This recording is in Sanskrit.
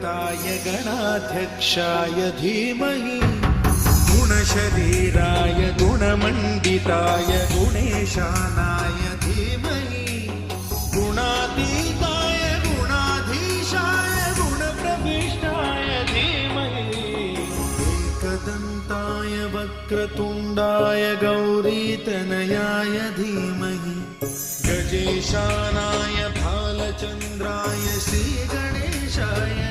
गणाधिपतये गणाध्यक्षाय धीमहि गुणशरीराय गुणमण्डिताय गुणेशानाय धीमहि गुणातीताय गुणाधीशाय गुणप्रविष्टाय धीमहि एकदन्ताय वक्रतुण्डाय गौरीतनयाय धीमहि गजेशानाय भालचन्द्राय श्रीगणेशाय